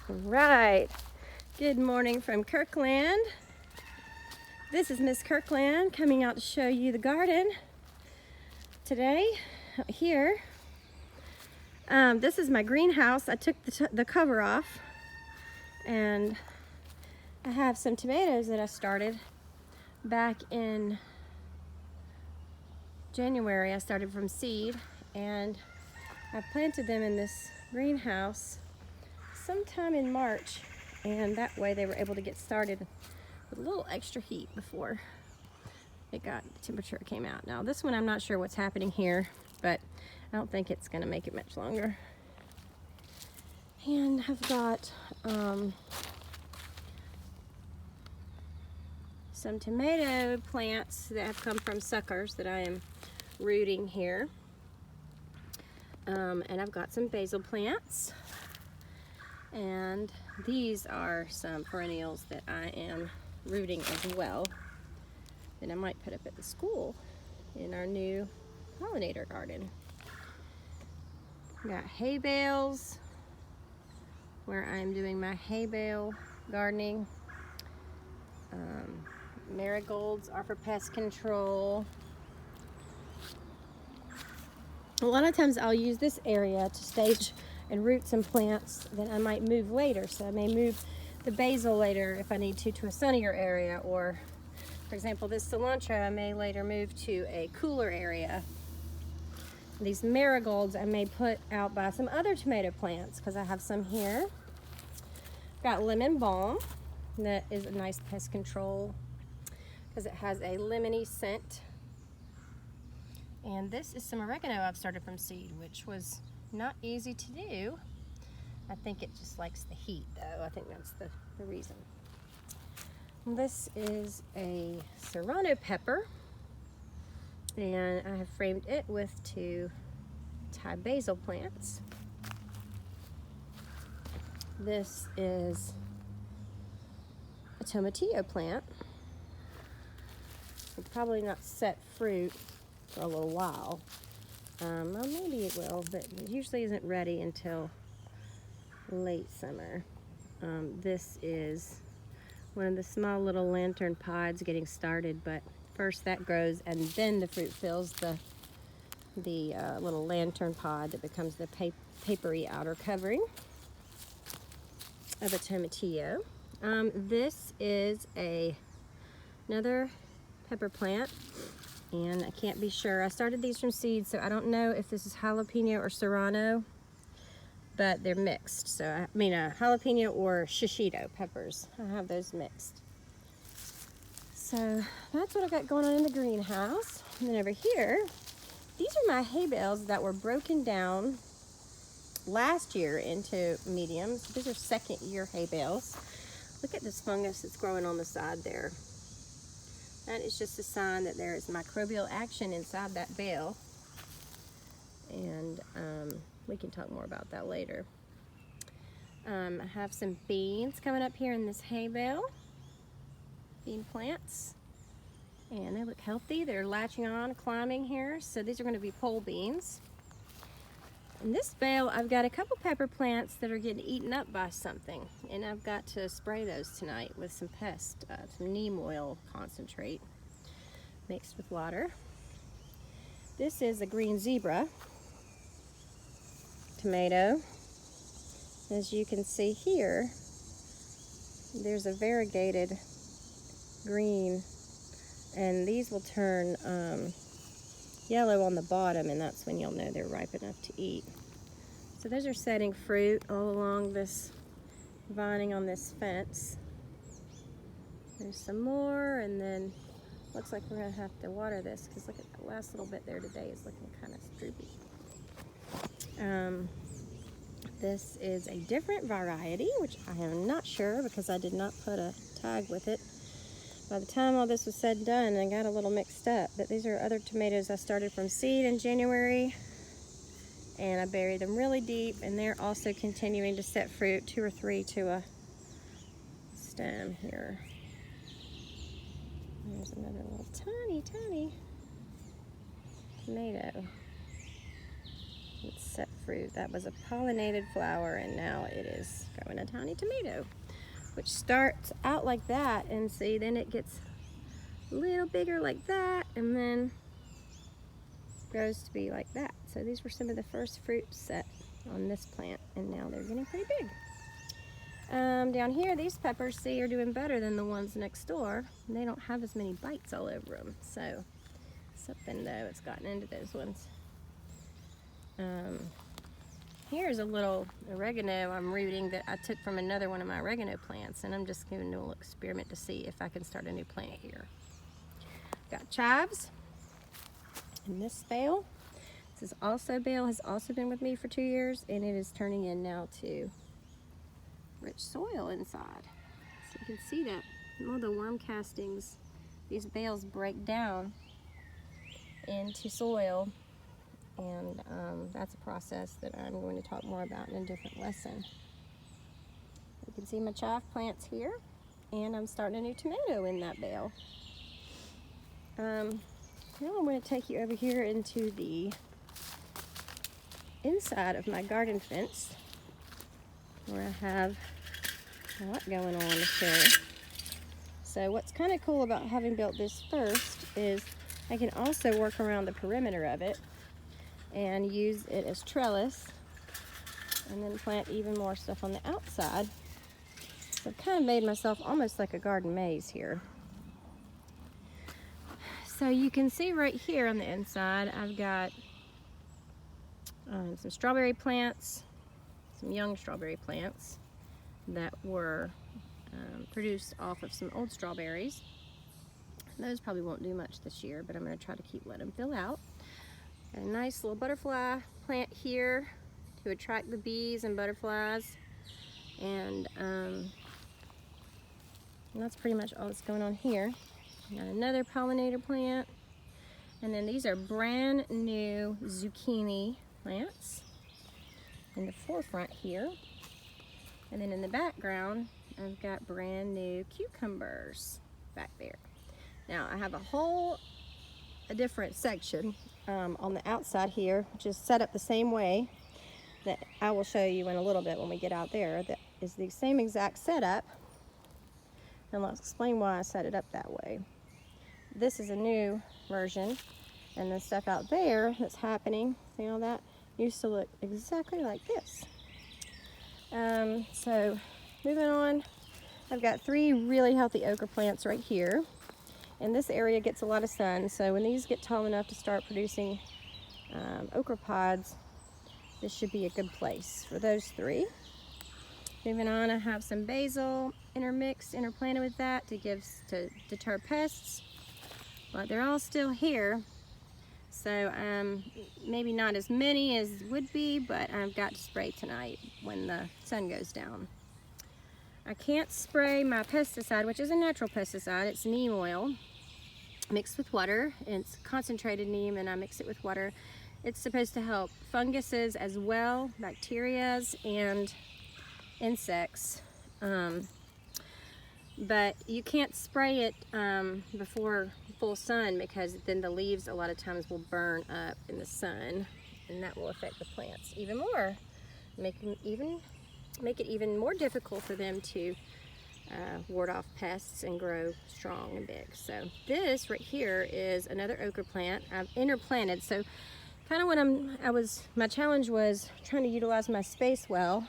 Right. Good morning from Kirkland. This is Miss Kirkland coming out to show you the garden today. Here, this is my greenhouse. I took the cover off, and I have some tomatoes that I started back in January. I started from seed, and I planted them in this greenhouse sometime in March, and that way they were able to get started with a little extra heat before the temperature came out. Now this one, I'm not sure what's happening here, but I don't think it's gonna make it much longer. And I've got some tomato plants that have come from suckers that I am rooting here. And I've got some basil plants. And these are some perennials that I am rooting as well, that I might put up at the school in our new pollinator garden. Got hay bales where I'm doing my hay bale gardening. Marigolds are for pest control. A lot of times I'll use this area to stage and root some plants that I might move later. So I may move the basil later if I need to a sunnier area, or for example this cilantro I may later move to a cooler area. These marigolds I may put out by some other tomato plants because I have some here. Got lemon balm, that is a nice pest control because it has a lemony scent. And this is some oregano I've started from seed, which was not easy to do. I think it just likes the heat though. I think that's the reason. This is a serrano pepper, and I have framed it with two Thai basil plants. This is a tomatillo plant. It's probably not set fruit for a little while. Well, maybe it will, but it usually isn't ready until late summer. This is one of the small little lantern pods getting started, but first that grows and then the fruit fills the little lantern pod that becomes the papery outer covering of a tomatillo. This is another pepper plant, and I can't be sure. I started these from seed, so I don't know if this is jalapeno or serrano, but they're mixed. So I mean jalapeno or shishito peppers. I have those mixed. So that's what I got going on in the greenhouse. And then over here, these are my hay bales that were broken down last year into mediums. These are second year hay bales. Look at this fungus that's growing on the side there. That is just a sign that there is microbial action inside that bale. And we can talk more about that later. I have some beans coming up here in this hay bale. Bean plants. And they look healthy. They're latching on, climbing here. So these are going to be pole beans. In this bale, I've got a couple pepper plants that are getting eaten up by something. And I've got to spray those tonight with some some neem oil concentrate mixed with water. This is a green zebra tomato. As you can see here, there's a variegated green, and these will turn yellow on the bottom, and that's when you'll know they're ripe enough to eat. So those are setting fruit all along this vining on this fence. There's some more, and then looks like we're gonna have to water this because look at that last little bit there today is looking kind of droopy. This is a different variety, which I am not sure because I did not put a tag with it. By the time all this was said and done, I got a little mixed up, but these are other tomatoes I started from seed in January, and I buried them really deep, and they're also continuing to set fruit, 2 or 3 to a stem here. There's another little tiny tomato. It's set fruit. That was a pollinated flower, and now it is growing a tiny tomato, which starts out like that, and see, then it gets a little bigger like that, and then grows to be like that. So these were some of the first fruits set on this plant, and now they're getting pretty big. Down here, these peppers, see, are doing better than the ones next door. And they don't have as many bites all over them. So something though, it's gotten into those ones. Here's a little oregano I'm rooting that I took from another one of my oregano plants, and I'm just going to do a little experiment to see if I can start a new plant here. Got chives in this bale. This is also bale, has also been with me for 2 years, and it is turning in now to rich soil inside. So you can see that all the worm castings, these bales break down into soil, and that's a process that I'm going to talk more about in a different lesson. You can see my chive plants here, and I'm starting a new tomato in that bale. Now I'm going to take you over here into the inside of my garden fence, where I have a lot going on to show. So what's kind of cool about having built this first is I can also work around the perimeter of it and use it as trellis, and then plant even more stuff on the outside. So I've kind of made myself almost like a garden maze here. So you can see right here on the inside, I've got some strawberry plants, some young strawberry plants that were produced off of some old strawberries. Those probably won't do much this year, but I'm going to try to letting them fill out. Got a nice little butterfly plant here to attract the bees and butterflies, and that's pretty much all that's going on here. Got another pollinator plant, and then these are brand new zucchini plants in the forefront here, and then in the background I've got brand new cucumbers back there. Now I have a different section on the outside here, which is set up the same way that I will show you in a little bit when we get out there. That is the same exact setup, and let's explain why I set it up that way. This is a new version, and the stuff out there that's happening, see all that, used to look exactly like this. So moving on, I've got 3 really healthy okra plants right here, and this area gets a lot of sun, so when these get tall enough to start producing okra pods, this should be a good place for those 3. Moving on, I have some basil interplanted with that to deter pests, but they're all still here. So maybe not as many as would be, but I've got to spray tonight when the sun goes down. I can't spray my pesticide, which is a natural pesticide. It's neem oil mixed with water. It's concentrated neem, and I mix it with water. It's supposed to help funguses as well, bacterias and insects. But you can't spray it before full sun, because then the leaves a lot of times will burn up in the sun, and that will affect the plants even more, make it even more difficult for them to ward off pests and grow strong and big. So this right here is another okra plant I've interplanted. So kind of when my challenge was trying to utilize my space well,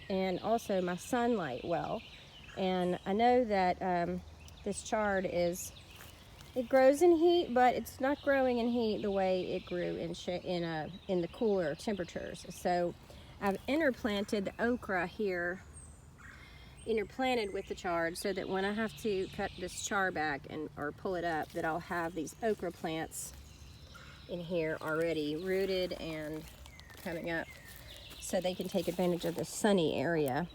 and also my sunlight well. And I know that this chard it grows in heat, but it's not growing in heat the way it grew in the cooler temperatures. So I've interplanted the okra here, interplanted with the chard, so that when I have to cut this char back or pull it up, that I'll have these okra plants in here already rooted and coming up, so they can take advantage of the sunny area.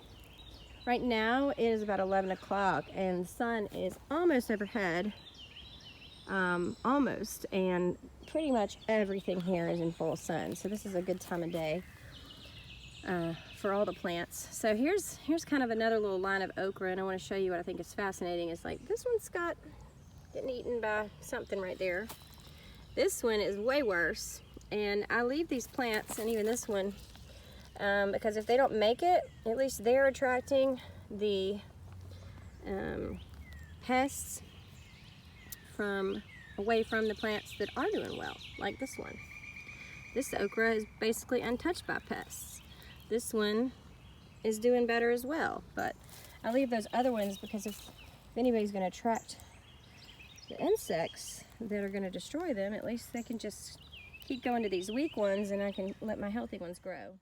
Right now it is about 11 o'clock, and the sun is almost overhead, almost, and pretty much everything here is in full sun. So this is a good time of day for all the plants. So here's kind of another little line of okra, and I want to show you what I think is fascinating. Is like this one's getting eaten by something right there. This one is way worse, and I leave these plants, and even this one, because if they don't make it, at least they're attracting the pests away from the plants that are doing well, like this one. This okra is basically untouched by pests. This one is doing better as well, but I leave those other ones because if anybody's going to attract the insects that are going to destroy them, at least they can just keep going to these weak ones and I can let my healthy ones grow.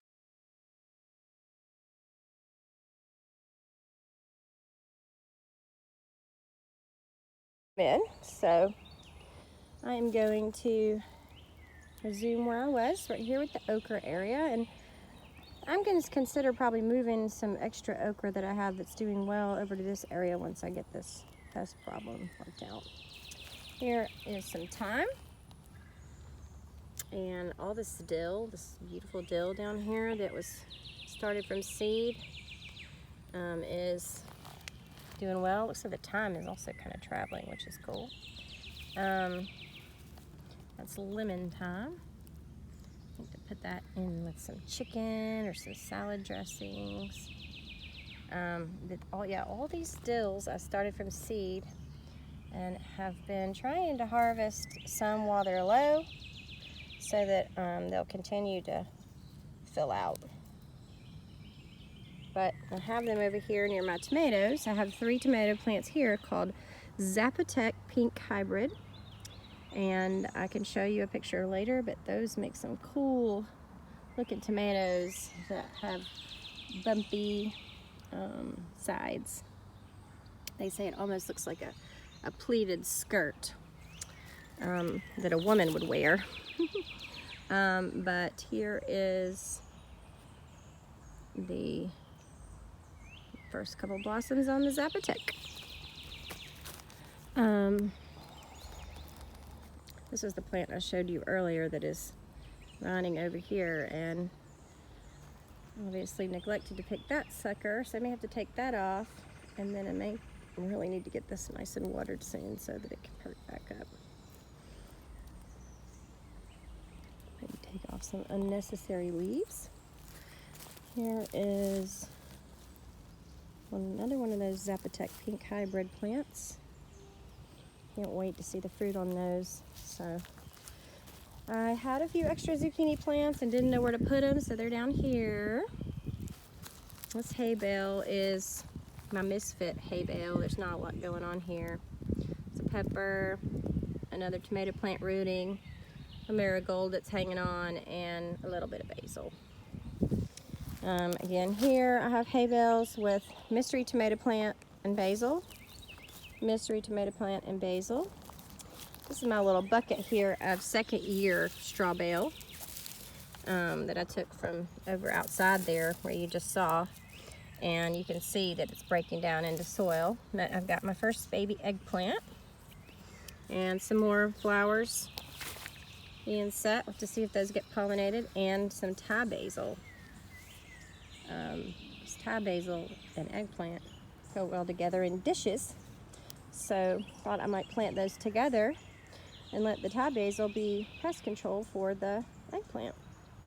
So I am going to resume where I was, right here with the okra area, and I'm going to consider probably moving some extra okra that I have that's doing well over to this area once I get this pest problem worked out. Here is some thyme and all this dill, this beautiful dill down here that was started from seed, is doing well. Looks like the thyme is also kind of traveling, which is cool. That's lemon thyme. I think to put that in with some chicken or some salad dressings. All these dills I started from seed and have been trying to harvest some while they're low so that they'll continue to fill out. But I have them over here near my tomatoes. I have 3 tomato plants here called Zapotec Pink Hybrid. And I can show you a picture later, but those make some cool looking tomatoes that have bumpy sides. They say it almost looks like a pleated skirt that a woman would wear. But here is the first couple blossoms on the Zapotec. This is the plant I showed you earlier that is running over here, and obviously neglected to pick that sucker, so I may have to take that off, and then I may really need to get this nice and watered soon so that it can perk back up. Maybe take off some unnecessary leaves. Here is another one of those Zapotec Pink Hybrid plants. Can't wait to see the fruit on those. So I had a few extra zucchini plants and didn't know where to put them, so they're down here. This hay bale is my misfit hay bale. There's not a lot going on here. It's a pepper, another tomato plant rooting, a marigold that's hanging on, and a little bit of basil. Again, here I have hay bales with mystery tomato plant and basil. Mystery tomato plant and basil. This is my little bucket here of second year straw bale that I took from over outside there where you just saw, and you can see that it's breaking down into soil. I've got my first baby eggplant and some more flowers being set. We'll have to see if those get pollinated, and some Thai basil. This Thai basil and eggplant go well together in dishes. So thought I might plant those together and let the Thai basil be pest control for the eggplant.